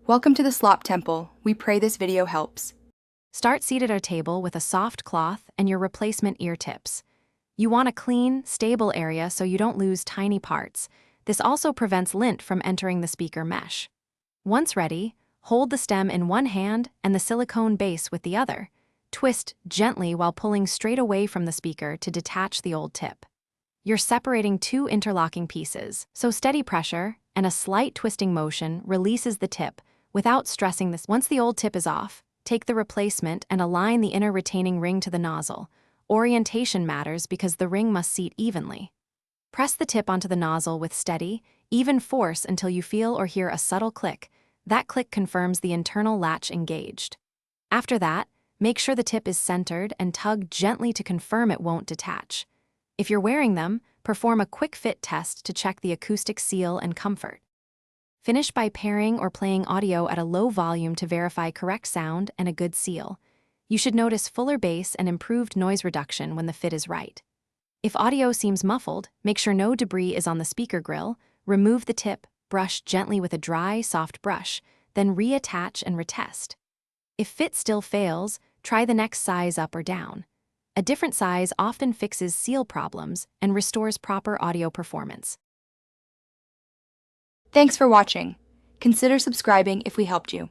Welcome to the Slop Temple. We pray this video helps. Start seated at a table with a soft cloth and your replacement ear tips. You want a clean, stable area so you don't lose tiny parts. This also prevents lint from entering the speaker mesh. Once ready, hold the stem in one hand and the silicone base with the other. Twist gently while pulling straight away from the speaker to detach the old tip. You're separating two interlocking pieces, so steady pressure and a slight twisting motion releases the tip without stressing this. Once the old tip is off, take the replacement and align the inner retaining ring to the nozzle. Orientation matters because the ring must seat evenly. Press the tip onto the nozzle with steady, even force until you feel or hear a subtle click. That click confirms the internal latch engaged. After that, make sure the tip is centered and tug gently to confirm it won't detach. If you're wearing them, perform a quick fit test to check the acoustic seal and comfort. Finish by pairing or playing audio at a low volume to verify correct sound and a good seal. You should notice fuller bass and improved noise reduction when the fit is right. If audio seems muffled, make sure no debris is on the speaker grill, remove the tip, brush gently with a dry, soft brush, then reattach and retest. If fit still fails, try the next size up or down. A different size often fixes seal problems and restores proper audio performance. Thanks for watching. Consider subscribing if we helped you.